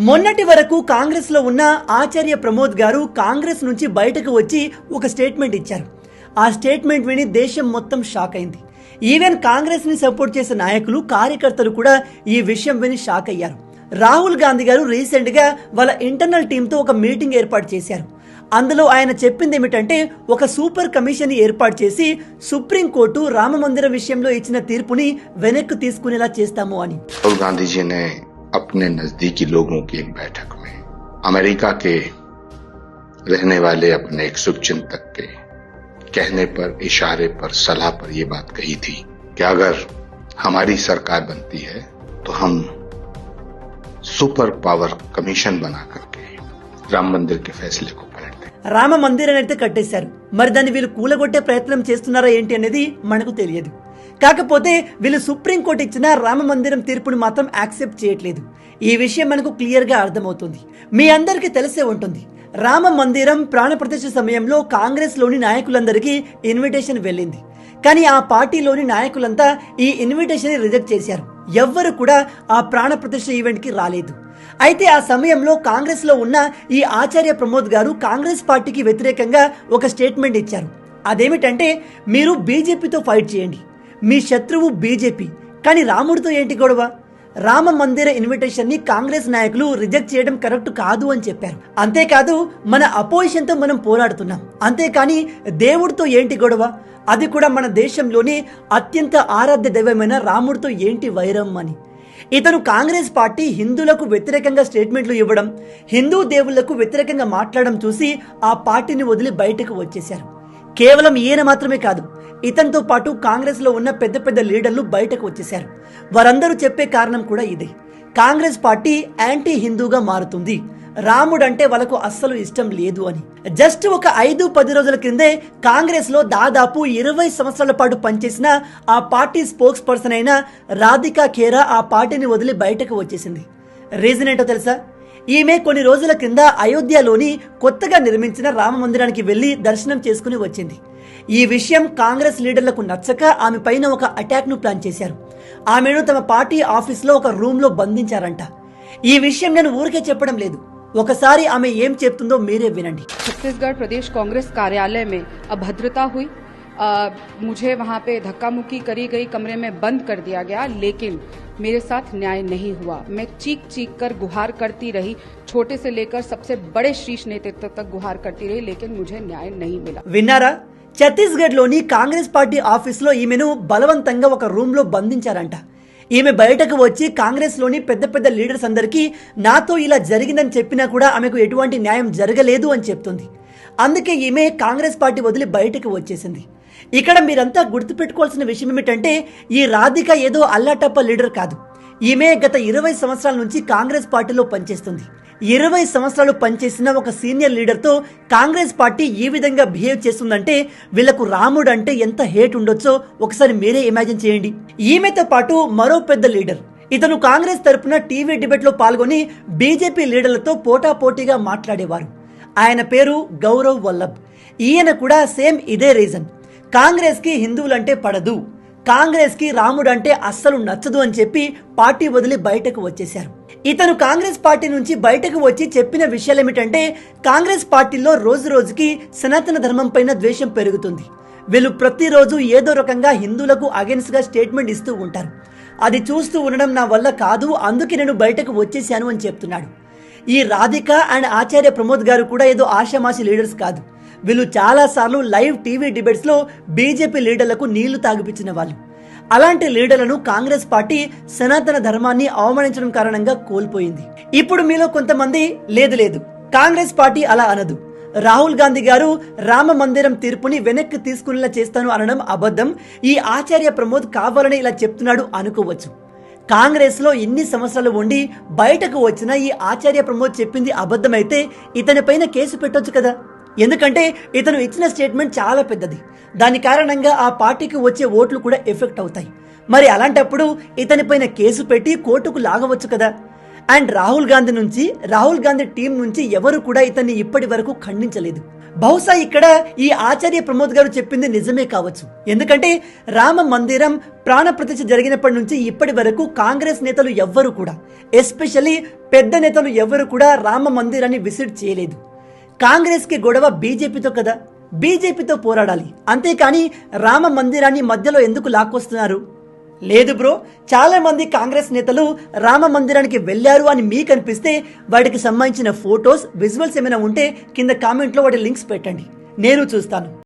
మొన్నటి వరకు కాంగ్రెస్ లో ఉన్న ఆచార్య ప్రమోద్ గారు కాంగ్రెస్ నుంచి బయటకు వచ్చి ఒక స్టేట్మెంట్ ఇచ్చారు. ఆ స్టేట్మెంట్ విని దేశం మొత్తం షాక్ అయింది. ఈవెన్ కాంగ్రెస్ ని సపోర్ట్ చేసే నాయకులు, కార్యకర్తలు కూడా ఈ విషయం విని షాక్ అయ్యారు. రాహుల్ గాంధీ గారు రీసెంట్ గా వాళ్ళ ఇంటర్నల్ టీంతో ఒక మీటింగ్ ఏర్పాటు చేశారు. అందులో ఆయన చెప్పింది ఏమిటంటే, ఒక సూపర్ కమిషన్ ఏర్పాటు చేసి సుప్రీంకోర్టు రామ మందిరం విషయంలో ఇచ్చిన తీర్పుని వెనక్కి తీసుకునేలా చేస్తాము అని. राहुल गांधी जी ने अपने नजदीकी लोगों की एक बैठक में अमेरिका के रहने वाले अपने एक शुभचिंतक के कहने पर, इशारे पर, सलाह पर यह बात कही थी कि अगर हमारी सरकार बनती है तो हम सुपर पावर कमीशन बना करके राम मंदिर के फैसले को पलट दें. రామ మందిరం అయితే కట్టేశారు. మరి దాన్ని వీళ్ళు కూలగొట్టే ప్రయత్నం చేస్తున్నారా ఏంటి అనేది మనకు తెలియదు. కాకపోతే వీళ్ళు సుప్రీంకోర్టు ఇచ్చిన రామ మందిరం తీర్పుని మాత్రం యాక్సెప్ట్ చేయట్లేదు. ఈ విషయం మనకు క్లియర్ గా అర్థమవుతుంది. మీ అందరికీ తెలిసే ఉంటుంది, రామ మందిరం ప్రాణ ప్రతిష్ఠ సమయంలో కాంగ్రెస్ లోని నాయకులందరికీ ఇన్విటేషన్ వెళ్ళింది. కానీ ఆ పార్టీలోని నాయకులంతా ఈ ఇన్విటేషన్ రిజెక్ట్ చేశారు. ఎవ్వరు కూడా ఆ ప్రాణ ప్రతిష్ఠ ఈవెంట్ కి రాలేదు. అయితే ఆ సమయంలో కాంగ్రెస్ లో ఉన్న ఈ ఆచార్య ప్రమోద్ గారు కాంగ్రెస్ పార్టీకి వ్యతిరేకంగా ఒక స్టేట్మెంట్ ఇచ్చారు. అదేమిటంటే, మీరు బీజేపీతో ఫైట్ చేయండి, మీ శత్రువు బీజేపీ, కానీ రాముడితో ఏంటి గొడవ? రామ మందిర ఇన్విటేషన్ ని కాంగ్రెస్ నాయకులు రిజెక్ట్ చేయడం కరెక్ట్ కాదు అని చెప్పారు. అంతేకాదు, మన అపోజిషన్ తో మనం పోరాడుతున్నాం, అంతేకాని దేవుడితో ఏంటి గొడవ? అది కూడా మన దేశంలోని అత్యంత ఆరాధ్య దైవమైన రాముడితో ఏంటి వైరం అని. ఇతను కాంగ్రెస్ పార్టీ హిందువులకు వ్యతిరేకంగా స్టేట్మెంట్లు ఇవ్వడం, హిందూ దేవుళ్లకు వ్యతిరేకంగా మాట్లాడడం చూసి ఆ పార్టీని వదిలి బయటకు వచ్చేశారు. కేవలం ఈయన మాత్రమే కాదు, ఇతనితో పాటు కాంగ్రెస్ లో ఉన్న పెద్ద పెద్ద లీడర్లు బయటకు వచ్చేశారు. వారందరూ చెప్పే కారణం కూడా ఇదే, కాంగ్రెస్ పార్టీ యాంటీ హిందూగా మారుతుంది, రాముడు అంటే వాళ్ళకు అస్సలు ఇష్టం లేదు అని. జస్ట్ ఒక 5-10 రోజుల క్రిందే కాంగ్రెస్ లో దాదాపు 20 సంవత్సరాల పాటు పనిచేసిన ఆ పార్టీ స్పోక్స్ పర్సన్ అయిన రాధికా ఖేరా ఆ పార్టీని వదిలి బయటకు వచ్చేసింది. రీజన్ ఏంటో తెలుసా? ఈమె కొన్ని రోజుల కింద అయోధ్యలోని కొత్తగా నిర్మించిన రామ మందిరానికి వెళ్లి దర్శనం చేసుకుని వచ్చింది. ఈ విషయం కాంగ్రెస్ లీడర్లకు నచ్చక ఆమె పైన ఒక అటాక్ ను ప్లాన్ చేశారు. ఆమెను తమ పార్టీ ఆఫీస్ లో ఒక రూమ్ లో బంధించారంట. ఈ విషయం నేను ఊరికే చెప్పడం లేదు, ఒకసారి ఆమె ఏం చెప్తుందో మీరే వినండి. छत्तीसगढ़ प्रदेश कांग्रेस कार्यालय में अभद्रता हुई, मुझे वहां पे धक्का मुक्की करी गई, कमरे में बंद कर दिया गया, लेकिन मेरे साथ न्याय नहीं हुआ. मैं चीख चीख कर गुहार करती रही, छोटे से लेकर सबसे बड़े शीर्ष नेतृत्व तक गुहार करती रही, लेकिन मुझे न्याय नहीं मिला. విన్నారా? ఛత్తీస్గఢ్ లోని కాంగ్రెస్ పార్టీ ఆఫీస్ లో ఈమెను బలవంతంగా ఒక రూమ్ లో బంధించారంట. ఈమె బయటకు వచ్చి కాంగ్రెస్ లోని పెద్ద పెద్ద లీడర్స్ అందరికీ నాతో ఇలా జరిగిందని చెప్పినా కూడా ఆమెకు ఎటువంటి న్యాయం జరగలేదు అని చెప్తుంది. అందుకే ఈమె కాంగ్రెస్ పార్టీ వదిలి బయటకు వచ్చేసింది. ఇక్కడ మీరంతా గుర్తుపెట్టుకోవాల్సిన విషయం ఏమిటంటే, ఈ రాధిక ఏదో అల్లాటప్ప లీడర్ కాదు. ఈమె గత 20 సంవత్సరాల నుంచి కాంగ్రెస్ పార్టీలో పనిచేస్తుంది. 20 సంవత్సరాలు పనిచేసిన ఒక సీనియర్ లీడర్ తో కాంగ్రెస్ పార్టీ ఈ విధంగా బిహేవ్ చేస్తుందంటే వీళ్లకు రాముడు అంటే ఎంత హేట్ ఉండొచ్చో ఒకసారి మీరే ఇమాజిన్ చేయండి. ఈమెతో పాటు మరో పెద్ద లీడర్, ఇతను కాంగ్రెస్ తరపున టీవీ డిబేట్ లో పాల్గొని బీజేపీ లీడర్లతో పోటాపోటీగా మాట్లాడేవారు. ఆయన పేరు గౌరవ్ వల్లభ్. ఈయన కూడా సేమ్ ఇదే రీజన్, కాంగ్రెస్ కి హిందువులంటే పడదు, కాంగ్రెస్ కి రాముడు అంటే అస్సలు నచ్చదు అని చెప్పి పార్టీ వదిలి బయటకు వచ్చేశారు. ఇతను కాంగ్రెస్ పార్టీ నుంచి బయటకు వచ్చి చెప్పిన విషయాలు ఏమిటంటే, కాంగ్రెస్ పార్టీలో రోజు రోజుకి సనాతన ధర్మం పైన ద్వేషం పెరుగుతుంది. వీళ్ళు ప్రతిరోజు ఏదో రకంగా హిందువులకు అగెన్స్ట్ గా స్టేట్మెంట్ ఇస్తూ ఉంటారు. అది చూస్తూ ఉండడం నా వల్ల కాదు, అందుకే నేను బయటకు వచ్చేసాను అని చెప్తున్నాడు. ఈ రాధిక అండ్ ఆచార్య ప్రమోద్ గారు కూడా ఏదో ఆషామాషి లీడర్స్ కాదు. వీళ్ళు చాలా సార్లు లైవ్ టీవీ డిబేట్స్ లో బీజేపీ లీడర్లకు నీళ్లు తాగిపించిన వాళ్ళు. అలాంటి లీడర్లను కాంగ్రెస్ పార్టీ సనాతన ధర్మాన్ని అవమానించడం కారణంగా కోల్పోయింది. ఇప్పుడు మీలో కొంతమంది లేదు కాంగ్రెస్ పార్టీ అలా అనదు, రాహుల్ గాంధీ గారు రామ మందిరం తీర్పుని వెనక్కి తీసుకునేలా చేస్తాను అనడం అబద్ధం, ఈ ఆచార్య ప్రమోద్ కావాలని ఇలా చెప్తున్నాడు అనుకోవచ్చు. కాంగ్రెస్ లో ఇన్ని సంవత్సరాలు ఉండి బయటకు వచ్చిన ఈ ఆచార్య ప్రమోద్ చెప్పింది అబద్ధమైతే ఇతని పైన కేసు పెట్టొచ్చు కదా. ఎందుకంటే ఇతను ఇచ్చిన స్టేట్మెంట్ చాలా పెద్దది, దాని కారణంగా ఆ పార్టీకి వచ్చే ఓట్లు కూడా ఎఫెక్ట్ అవుతాయి. మరి అలాంటప్పుడు ఇతని పైన కేసు పెట్టి కోర్టుకు లాగవచ్చు కదా. అండ్ రాహుల్ గాంధీ టీం నుంచి ఎవరు కూడా ఇతన్ని ఇప్పటి వరకు ఖండించలేదు. బహుశా ఇక్కడ ఈ ఆచార్య ప్రమోద్ గారు చెప్పింది నిజమే కావచ్చు. ఎందుకంటే రామ మందిరం ప్రాణ ప్రతిష్ఠ జరిగినప్పటి నుంచి ఇప్పటి వరకు కాంగ్రెస్ నేతలు ఎవ్వరు కూడా, ఎస్పెషల్లీ పెద్ద నేతలు ఎవ్వరు కూడా రామ మందిరాన్ని విజిట్ చేయలేదు. కాంగ్రెస్ కి గొడవ బీజేపీతో కదా, బీజేపీతో పోరాడాలి, అంతేకాని రామ మందిరాన్ని మధ్యలో ఎందుకు లాక్కొస్తున్నారు? లేదు బ్రో, చాలా మంది కాంగ్రెస్ నేతలు రామ మందిరానికి వెళ్లారు అని మీకు అనిపిస్తే వాటికి సంబంధించిన ఫొటోస్, విజువల్స్ ఏమైనా ఉంటే కింద కామెంట్లో వాటి లింక్స్ పెట్టండి, నేను చూస్తాను.